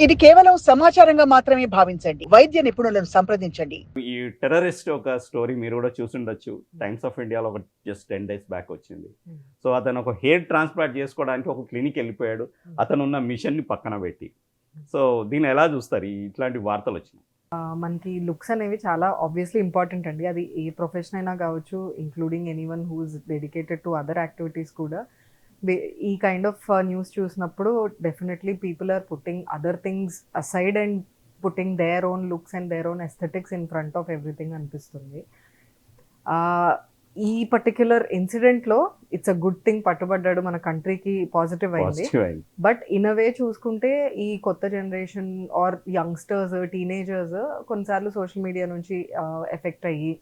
ఇది కేవలం సమాచారంగా మాత్రమే భావించండి. వైద్య నిపుణులను సంప్రదించండి. ఈ టెర్రరిస్ట్ ఒక స్టోరీ మీరు కూడా చూసుండొచ్చు. టైమ్స్ ఆఫ్ ఇండియాలో ఒక జస్ట్ 10 డేస్ బ్యాక్ వచ్చింది. సో, అతను ఒక హెయిర్ ట్రాన్స్‌ప్లాంట్ చేసుకోవడానికి ఒక క్లినిక్ ఎళ్ళిపోయాడు. అతనున్న మిషన్‌ని పక్కన పెట్టి. సో, దీన్ని ఎలా చూస్తారు? ఇట్లాంటి వార్తలొచ్చినాయి. మనకి లుక్స్ అనేవి చాలా ఆబ్వియస్లీ ఇంపార్టెంట్ అండి. అది ఏ ప్రొఫెషన్ అయినా కావచ్చు, including anyone who is dedicated to other activities కూడా. ఈ కైండ్ ఆఫ్ న్యూస్ చూసినప్పుడు definitely people are putting other things aside and putting their own looks and their own aesthetics in front of everything అనిపిస్తుంది. ఈ particular ఇన్సిడెంట్లో it's a good thing, పట్టుబడ్డాడు, మన కంట్రీకి positive అయింది. బట్ ఇన్ అ వే చూసుకుంటే ఈ కొత్త జనరేషన్ ఆర్ యంగ్స్టర్స్, టీనేజర్స్ కొన్నిసార్లు సోషల్ మీడియా నుంచి ఎఫెక్ట్ అయ్యి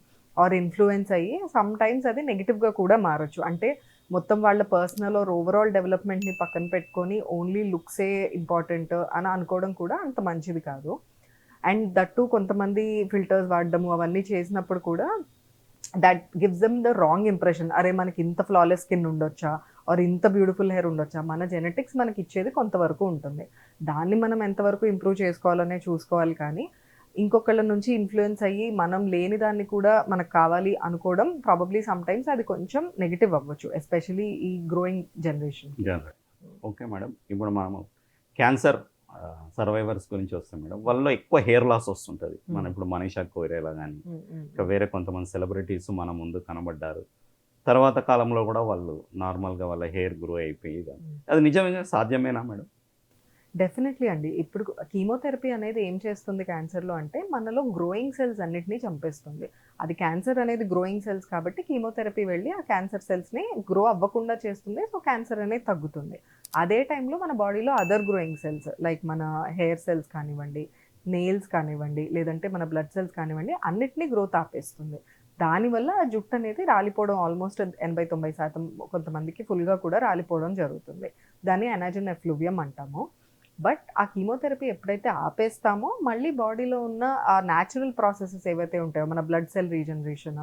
ఆర్ ఇన్ఫ్లుయెన్స్ అయ్యి సమ్ టైమ్స్ అది నెగిటివ్గా కూడా మారచ్చు. అంటే మొత్తం వాళ్ళ పర్సనల్ ఆర్ ఓవరాల్ డెవలప్మెంట్ని పక్కన పెట్టుకొని ఓన్లీ లుక్సే ఇంపార్టెంట్ అని అనుకోవడం కూడా అంత మంచిది కాదు. అండ్ దట్టు కొంతమంది ఫిల్టర్స్ వాడడము అవన్నీ చేసినప్పుడు కూడా that gives them the wrong impression. అరే మనకి ఇంత ఫ్లాలెస్ స్కిన్ ఉండొచ్చా ఆర్ ఇంత బ్యూటిఫుల్ హెయిర్ ఉండొచ్చా? మన జెనెటిక్స్ మనకి ఇచ్చేది కొంతవరకు ఉంటుంది. దాన్ని మనం ఎంతవరకు ఇంప్రూవ్ చేసుకోవాలనే చూసుకోవాలి. కానీ ఇంకొకళ్ళ నుంచి ఇన్ఫ్లుయెన్స్ అయ్యి మనం లేని దాన్ని కూడా మనకు కావాలి అనుకోవడం ప్రాబబ్లీ సమ్ టైమ్స్ అది కొంచెం నెగిటివ్ అవ్వచ్చు, ఎస్పెషలీ ఈ గ్రోయింగ్ జనరేషన్. Okay madam. ఇప్పుడు మనము క్యాన్సర్ సర్వైవర్స్ గురించి వస్తాం మేడం. వాళ్ళలో ఎక్కువ హెయిర్ లాస్ వస్తుంటుంది. మనం ఇప్పుడు మనీషా కోయిరేలా కానీ ఇంకా వేరే కొంతమంది సెలబ్రిటీస్ మన ముందు కనబడ్డారు. తర్వాత కాలంలో కూడా వాళ్ళు నార్మల్గా వాళ్ళ హెయిర్ గ్రో అయిపోయి అది నిజంగా సాధ్యమేనా మేడం? డెఫినెట్లీ అండి. ఇప్పుడు కీమోథెరపీ అనేది ఏం చేస్తుంది క్యాన్సర్లో అంటే మనలో గ్రోయింగ్ సెల్స్ అన్నిటినీ చంపేస్తుంది. అది క్యాన్సర్ అనేది గ్రోయింగ్ సెల్స్ కాబట్టి కీమోథెరపీ వెళ్ళి ఆ క్యాన్సర్ సెల్స్ని గ్రో అవ్వకుండా చేస్తుంది. సో క్యాన్సర్ అనేది తగ్గుతుంది. అదే టైంలో మన బాడీలో అదర్ గ్రోయింగ్ సెల్స్ లైక్ మన హెయిర్ సెల్స్ కానివ్వండి, నెయిల్స్ కానివ్వండి, లేదంటే మన బ్లడ్ సెల్స్ కానివ్వండి, అన్నిటినీ గ్రోత్ ఆపేస్తుంది. దానివల్ల ఆ జుట్టు అనేది రాలిపోవడం ఆల్మోస్ట్ 80-90% కొంతమందికి ఫుల్గా కూడా రాలిపోవడం జరుగుతుంది. దాన్ని ఎనాజిన్ ఎఫ్లూవియం అంటాము. బట్ ఆ కీమోథెరపీ ఎప్పుడైతే ఆపేస్తామో మళ్ళీ బాడీలో ఉన్న ఆ న్యాచురల్ ప్రాసెసెస్ ఏవైతే ఉంటాయో మన blood cell regeneration,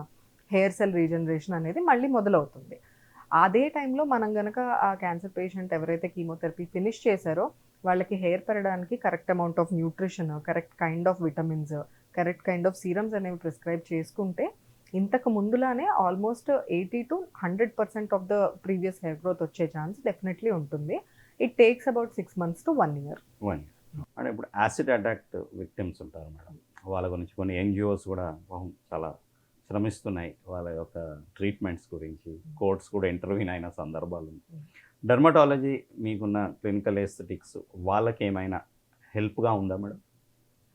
hair cell regeneration అనేది మళ్ళీ మొదలవుతుంది. అదే టైంలో మనం గనక ఆ క్యాన్సర్ పేషెంట్ ఎవరైతే కీమోథెరపీ ఫినిష్ చేశారో వాళ్ళకి హెయిర్ పెరగడానికి correct amount of nutrition, correct kind of vitamins, correct kind of serums అనేవి ప్రిస్క్రైబ్ చేసుకుంటే ఇంతకు ముందులానే almost 80-100% of the previous hair growth వచ్చే ఛాన్స్ డెఫినెట్లీ ఉంటుంది. It takes about 6 months to 1 year. అంటే ఇప్పుడు యాసిడ్ అటాక్ విక్టిమ్స్ ఉంటారు మేడం. వాళ్ళ గురించి కొన్ని ఎన్జిఓస్ కూడా చాలా శ్రమిస్తున్నాయి వాళ్ళ యొక్క ట్రీట్మెంట్స్ గురించి. కోర్ట్స్ కూడా ఇంటర్వ్యూన్ అయిన సందర్భాలు. డెర్మటాలజీ మీకున్న క్లినికల్ ఎస్థెటిక్స్ వాళ్ళకి ఏమైనా హెల్ప్గా ఉందా మేడం?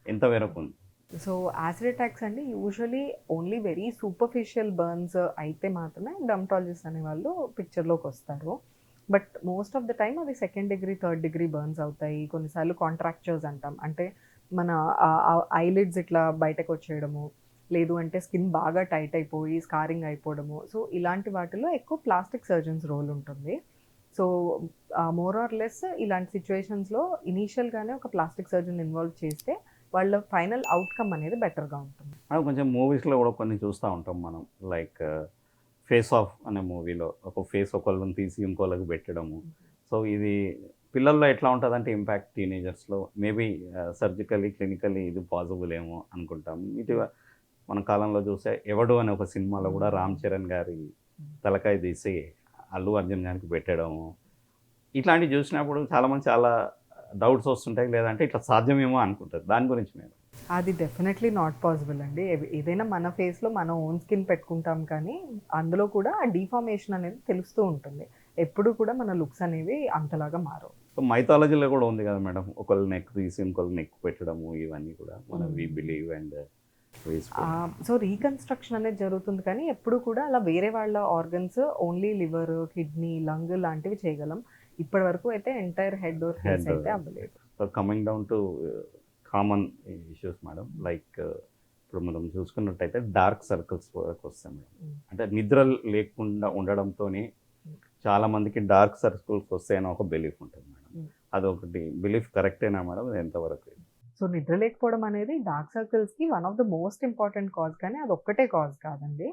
ఎంత వరకు ఉంది? సో యాసిడ్ అటాక్స్ అండి usually only very superficial burns అయితే మాత్రమే డర్మటాలజిస్ట్ అనేవాళ్ళు పిక్చర్లోకి వస్తారు. But most of the time అది 2nd degree 3rd degree burns అవుతాయి. కొన్నిసార్లు కాంట్రాక్చర్స్ అంటాం, అంటే మన ఐలిడ్స్ ఇట్లా బయటకు వచ్చేయడము, లేదు అంటే స్కిన్ బాగా టైట్ అయిపోయి స్కారింగ్ అయిపోవడము. సో ఇలాంటి వాటిలో ఎక్కువ ప్లాస్టిక్ సర్జన్స్ రోల్ ఉంటుంది. సో మోర్ ఆర్ లెస్ ఇలాంటి సిచ్యువేషన్స్లో ఇనీషియల్గానే ఒక ప్లాస్టిక్ సర్జన్ ఇన్వాల్వ్ చేస్తే వాళ్ళ ఫైనల్ అవుట్కమ్ అనేది బెటర్గా ఉంటుంది. కొంచెం మూవీస్లో కూడా కొన్ని చూస్తూ ఉంటాం మనం. లైక్ ఫేస్ ఆఫ్ అనే మూవీలో ఒక ఫేస్ ఒకళ్ళని తీసి ఇంకోళ్ళకి పెట్టడము. సో ఇది పిల్లల్లో ఎట్లా ఉంటుందంటే ఇంపాక్ట్ టీనేజర్స్లో మేబీ సర్జికలీ క్లినికలీ ఇది పాసిబుల్ ఏమో అనుకుంటాం. ఇటు మన కాలంలో చూస్తే ఎవడు అనే ఒక సినిమాలో కూడా రామ్ చరణ్ గారి తలకాయ తీసి అల్లు అర్జున్ గారికి పెట్టడము. ఇట్లాంటివి చూసినప్పుడు చాలామంది చాలా డౌట్స్ వస్తుంటాయి, లేదంటే ఇట్లా సాధ్యమేమో అనుకుంటారు. దాని గురించి నేను అది డెఫినెట్లీ నాట్ పాసిబుల్ అండి. ఏదైనా మన ఫేస్లో మన ఓన్ స్కిన్ పెట్టుకుంటాం, కానీ అందులో కూడా ఆ డిఫార్మేషన్ అనేది తెలుస్తూ ఉంటుంది. ఎప్పుడు కూడా మన లుక్స్ అనేవి అంతలాగా మారవు. సో మైథాలజీలో కూడా ఉంది కదా మేడం, ఒకళ్ళు నెక్ తీసి ఇంకొకళ్ళు నెక్ పెట్టడము, ఇవన్నీ కూడా మనం we believe and so reconstruction అనేది జరుగుతుంది, కానీ ఎప్పుడు కూడా అలా వేరే వాళ్ళ organs only liver, kidney, lung లాంటివి చేయగలం. ఇప్పటి వరకు అయితే ఎంటైర్ హెడ్ ఆర్ ఫేస్ అయితే అవ్వలేదు. So coming down to common issues madam, like ఇప్పుడు మనం చూసుకున్నట్టయితే డార్క్ సర్కిల్స్ వస్తాయి మేడం. అంటే నిద్ర లేకుండా ఉండడంతో చాలామందికి డార్క్ సర్కిల్స్ వస్తాయని ఒక బిలీఫ్ ఉంటుంది మేడం. అదొకటి బిలీఫ్ కరెక్టేనా మేడం? అది ఎంతవరకు? సో నిద్ర లేకపోవడం అనేది డార్క్ సర్కిల్స్కి one of the most important cause, కానీ అది ఒక్కటే కాజ్ కాదండి.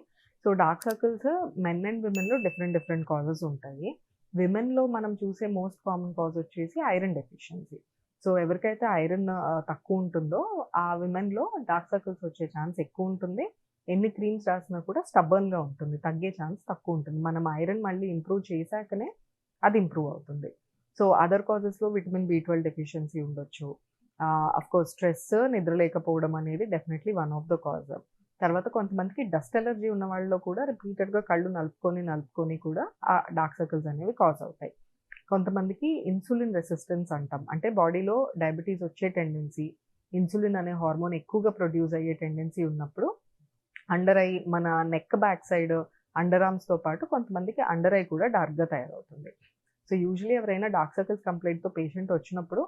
So dark circles men and విమెన్లో డిఫరెంట్ కాజెస్ ఉంటాయి. విమెన్లో మనం చూసే మోస్ట్ కామన్ కాజ్ వచ్చేసి ఐరన్ డెఫిషియన్సీ. సో ఎవరికైతే ఐరన్ తక్కువ ఉంటుందో ఆ విమెన్‌లో డార్క్ సర్కిల్స్ వచ్చే ఛాన్స్ ఎక్కువ ఉంటుంది. ఎన్ని క్రీమ్స్ రాసినా కూడా స్టబ్బర్న్‌గా ఉంటుంది. తగ్గే ఛాన్స్ తక్కువ ఉంటుంది. మనం ఐరన్ మళ్ళీ ఇంప్రూవ్ చేశాకనే అది ఇంప్రూవ్ అవుతుంది. సో అదర్ కాజెస్‌లో విటమిన్ బి12 డెఫిషియన్సీ ఉండొచ్చు. అఫ్‌కోర్స్ స్ట్రెస్, నిద్ర లేకపోవడం అనేది definitely one of the cause. తర్వాత కొంతమందికి డస్ట్ అలర్జీ ఉన్న వాళ్ళలో కూడా రిపీటెడ్‌గా కళ్ళు నలుపుకొని కూడా ఆ డార్క్ సర్కిల్స్ అనేవి కాజ్ అవుతాయి. కొంతమందికి ఇన్సులిన్ రెసిస్టెన్స్ అంటాం. అంటే బాడీలో డయాబెటిస్ వచ్చే టెండెన్సీ, ఇన్సులిన్ అనే హార్మోన్ ఎక్కువగా ప్రొడ్యూస్ అయ్యే టెండెన్సీ ఉన్నప్పుడు అండర్ ఐ, మన నెక్ బ్యాక్ సైడ్, అండర్ ఆర్మ్స్‌తో పాటు కొంతమందికి అండర్ ఐ కూడా డార్క్‌గా తయారవుతుంది. సో యూజువల్లీ ఎవరైనా డార్క్ సర్కిల్స్ కంప్లెయింట్‌తో పేషెంట్ వచ్చినప్పుడు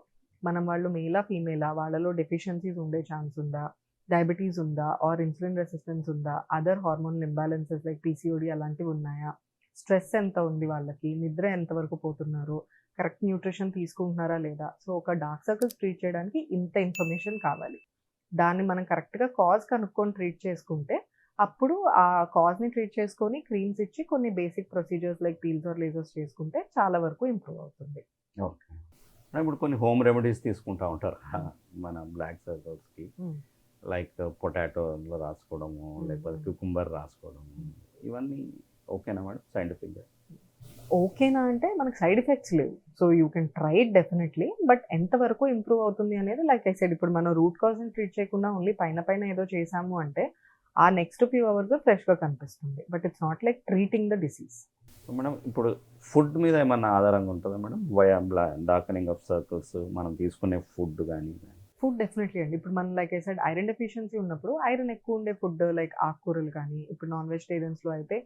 మనం వాళ్ళు మేలా, ఫీమేలా, వాళ్ళలో డెఫిషియన్సీస్ ఉండే ఛాన్స్ ఉందా, డయాబెటిస్ ఉందా, ఆర్ ఇన్సులిన్ రెసిస్టెన్స్ ఉందా, other hormonal imbalances like PCOD అలాంటివి ఉన్నాయా, స్ట్రెస్ ఎంత ఉంది వాళ్ళకి, నిద్ర ఎంతవరకు పోతున్నారు, కరెక్ట్ న్యూట్రిషన్ తీసుకుంటున్నారా లేదా. సో ఒక డార్క్ సర్కిల్స్ ట్రీట్ చేయడానికి ఇంత ఇన్ఫర్మేషన్ కావాలి. దాన్ని మనం కరెక్ట్‌గా కాజ్ కనుక్కొని ట్రీట్ చేసుకుంటే, అప్పుడు ఆ కాజ్‌ని ట్రీట్ చేసుకొని క్రీమ్స్ ఇచ్చి కొన్ని basic procedures like peels or lasers చేసుకుంటే చాలా వరకు ఇంప్రూవ్ అవుతుంది. ఓకే. ఇప్పుడు కొన్ని హోమ్ రెమెడీస్ తీసుకుంటా ఉంటారు మన బ్లాక్ సర్కిల్స్‌కి. హ్మ్. లైక్ పొటాటోలో రాసుకోవడము, లేకపోతే క్యూకుంబర్ రాసుకోవడము, ఇవన్నీ ఓకేనా మేడం సైంటిఫిక్‌గా? ఓకేనా అంటే మనకు సైడ్ ఎఫెక్ట్స్ లేవు. So you can try it definitely. But ఎంతవరకు ఇంప్రూవ్ అవుతుంది అనేది లైక్ ఐ సెడ్, ఇప్పుడు మనం రూట్ కాజ్‌ని ట్రీట్ చేయకుండా ఓన్లీ పైన ఏదో చేసాము అంటే ఆ నెక్స్ట్ ఫ్యూ అవర్స్ ఫ్రెష్‌గా కనిపిస్తుంది. But it's not like treating the disease. Madam ఇప్పుడు ఫుడ్ మీద ఏమన్నా ఆధారంగా ఉంటుందా మేడం? డార్కనింగ్ ఆఫ్ సర్కిల్స్ మనం తీసుకునే ఫుడ్ కానీ? ఫుడ్ డెఫినెట్‌లీ అండి. ఇప్పుడు మనం like I said iron deficiency ఉన్నప్పుడు ఐరన్ ఎక్కువ ఉండే ఫుడ్ లైక్ ఆకుకూరలు కానీ, ఇప్పుడు నాన్ వెజిటేరియన్స్‌లో అయితే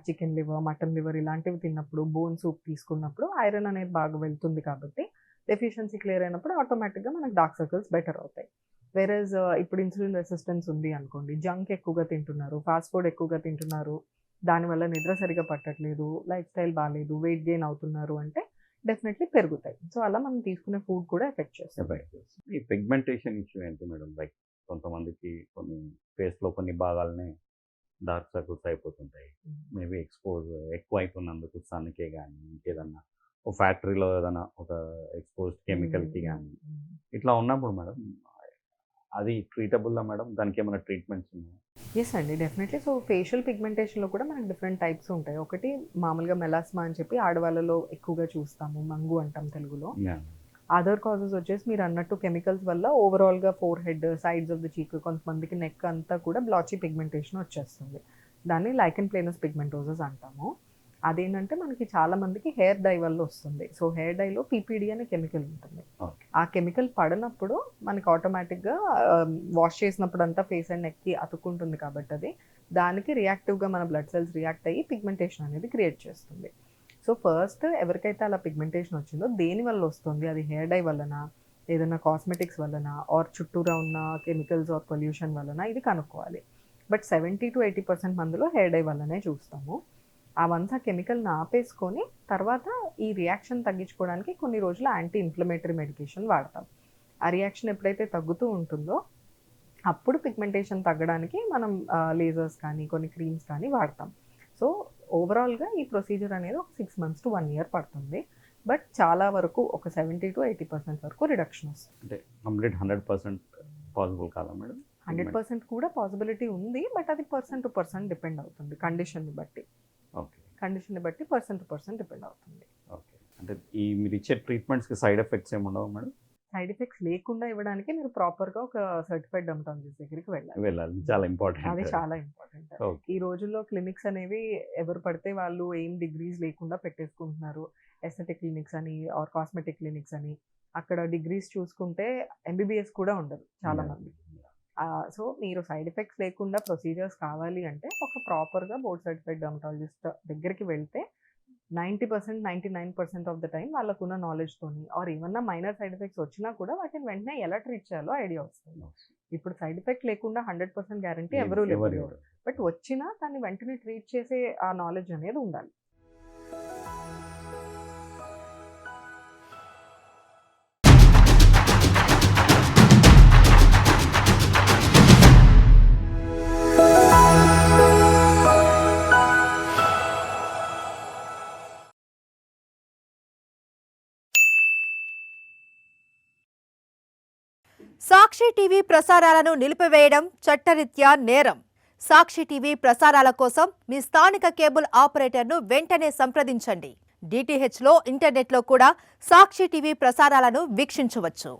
చికెన్ లివర్, మటన్ లివర్ ఇలాంటివి తిన్నప్పుడు, బోన్ సూప్ తీసుకున్నప్పుడు ఐరన్ అనేది బాగా వెళ్తుంది కాబట్టి డెఫిషియన్సీ క్లియర్ అయినప్పుడు ఆటోమేటిక్‌గా మనకు డార్క్ సర్కిల్స్ బెటర్ అవుతాయి. వేరేజ్ ఇప్పుడు ఇన్సులిన్ రెసిస్టెన్స్ ఉంది అనుకోండి, జంక్ ఎక్కువగా తింటున్నారు, ఫాస్ట్ ఫుడ్ ఎక్కువగా తింటున్నారు, దానివల్ల నిద్ర సరిగ్గా పట్టట్లేదు, లైఫ్ స్టైల్ బాలేదు, వెయిట్ గెయిన్ అవుతున్నారు అంటే డెఫినెట్‌లీ పెరుగుతాయి. సో అలా మనం తీసుకునే ఫుడ్ కూడా ఎఫెక్ట్ చేస్తుంది. ఈ పిగ్మెంటేషన్ ఇష్యూ ఏంటి మేడం? లైక్ కొంతమందికి కొన్ని ఫేస్‌లో కొన్ని భాగాలనే డార్క్ సర్కిల్స్ అయిపోతుంటాయి. మేబీ ఎక్స్‌పోజ్ ఎక్కువ అయితున్నందుకు సన్‌కే గానీ, ఇంకేదన్నా ఒక ఫ్యాక్టరీలో ఏదైనా ఒక ఎక్స్‌పోజ్డ్ కెమికల్‌కి గానీ, ఇట్లా ఉన్నప్పుడు మేడం అది ట్రీటబుల్లా మేడం? దానికేమైనా ట్రీట్మెంట్స్ ఉన్నాయా? యెస్ అండి. డెఫినెట్‌లీ. సో ఫేషియల్ పిగ్మెంటేషన్‌లో కూడా మనకు డిఫరెంట్ టైప్స్ ఉంటాయి. ఒకటి మామూలుగా మెలాస్మా అని చెప్పి ఆడవాళ్ళలో ఎక్కువగా చూస్తాము. మంగు అంటాం తెలుగులో. యాహ్! అదర్ కాజెస్ వచ్చేసి మీరన్నట్టు కెమికల్స్ వల్ల ఓవరాల్‌గా ఫోర్‌హెడ్, సైడ్స్ ఆఫ్ ది చీక్, కొంతమందికి నెక్ అంతా కూడా బ్లాచీ పిగ్మెంటేషన్ వచ్చేస్తుంది. దాన్ని లైకెన్ ప్లేనస్ పిగ్మెంటోసస్ అంటాము. అదేంటంటే మనకి చాలా మందికి హెయిర్ డై వల్ల వస్తుంది. సో హెయిర్ డైలో పీపీడీ అనే కెమికల్ ఉంటుంది. ఓకే. ఆ కెమికల్ పడనప్పుడు మనకి ఆటోమేటిక్‌గా వాష్ చేసినప్పుడంతా ఫేస్ అండ్ నెక్‌కి అతుక్కుంటుంది కాబట్టి అది, దానికి రియాక్టివ్‌గా మన బ్లడ్ సెల్స్ రియాక్ట్ అయ్యి పిగ్మెంటేషన్ అనేది క్రియేట్ చేస్తుంది. సో ఫస్ట్ ఎవరికైతే అలా పిగ్మెంటేషన్ వచ్చిందో దేనివల్ల వస్తుంది? అది హెయిర్ డై వల్లనా? ఏదైనా కాస్మెటిక్స్ వల్లనా? ఆర్ చుట్టూరా ఉన్న కెమికల్స్ ఆర్ పొల్యూషన్ వల్లనా? ఇది కనుక్కోవాలి. బట్ 70-80% మందిలో హెయిర్ డై వల్లనే చూస్తాము. వన్స్ ఆ కెమికల్‌ని ఆపేసుకొని తర్వాత ఈ రియాక్షన్ తగ్గించుకోవడానికి కొన్ని రోజులు యాంటీ ఇన్‌ఫ్లమేటరీ మెడికేషన్ వాడతాం. ఆ రియాక్షన్ ఎప్పుడైతే తగ్గుతూ ఉంటుందో అప్పుడు పిగ్మెంటేషన్ తగ్గడానికి మనం లేజర్స్ కానీ, కొన్ని క్రీమ్స్ కానీ వాడతాం. సో ఓవరాల్‌గా ఈ ప్రొసీజర్ అనేది ఒక 6 మంత్స్ టు 1 ఇయర్ పడుతుంది. బట్ చాలా వరకు ఒక 70-80% వరకు రిడక్షన్ వస్తుంది. అంటే కంప్లీట్ 100% పాసిబుల్ కాదా మేడం? 100% కూడా పాసిబిలిటీ ఉంది. బట్ అది పర్సన్ టు పర్సన్ డిపెండ్ అవుతుంది. కండిషన్‌ని బట్టి. ఓకే. కండిషన్‌ని బట్టి పర్సన్ టు పర్సన్ డిపెండ్ అవుతుంది. ఓకే. అంటే ఈ మీరిచ్చే ట్రీట్మెంట్స్‌కి సైడ్ ఎఫెక్ట్స్ ఏముండవా మేడం? సైడ్ ఎఫెక్ట్స్ లేకుండా ఇవ్వడానికి మీరు ప్రాపర్‌గా ఒక సర్టిఫైడ్ డెర్మటాలజిస్ట్ దగ్గరికి వెళ్ళాలి. వెళ్ళాలి. చాలా ఇంపార్టెంట్. అది చాలా ఇంపార్టెంట్. ఓకే. ఈ రోజుల్లో క్లినిక్స్ అనేవి ఎవరు పడితే వాళ్ళు ఏం డిగ్రీస్ లేకుండా పెట్టేసుకుంటున్నారు. ఎస్థెటిక్ క్లినిక్స్ అని ఆర్ కాస్మెటిక్ క్లినిక్స్ అని. అక్కడ డిగ్రీస్ చూసుకుంటే ఎంబీబీఎస్ కూడా ఉండదు చాలా మందికి. సో మీరు సైడ్ ఎఫెక్ట్స్ లేకుండా ప్రొసీజర్స్ కావాలి అంటే ఒక ప్రాపర్‌గా బోర్డ్ సర్టిఫైడ్ డెర్మటాలజిస్ట్ దగ్గరికి వెళ్తే 90%, 99% ఆఫ్ ద టైమ్ వాళ్ళకున్న నాలెడ్జ్‌తోని ఆర్ ఏమన్నా మైనర్ సైడ్ ఎఫెక్ట్స్ వచ్చినా కూడా వాటిని వెంటనే ఎలా ట్రీట్ చేయాలో ఐడియా వస్తుంది. ఇప్పుడు సైడ్ ఎఫెక్ట్ లేకుండా 100% గ్యారంటీ ఎవరు లేరు. బట్ వచ్చినా దాన్ని వెంటనే ట్రీట్ చేసే ఆ నాలెడ్జ్ అనేది ఉండాలి. సాక్షి టీవీ ప్రసారాలను నిలిపివేయడం చట్టరీత్యా నేరం. సాక్షి టీవీ ప్రసారాల కోసం మీ స్థానిక కేబుల్ ఆపరేటర్ను వెంటనే సంప్రదించండి. DTHలో ఇంటర్నెట్లో కూడా సాక్షి టీవీ ప్రసారాలను వీక్షించవచ్చు.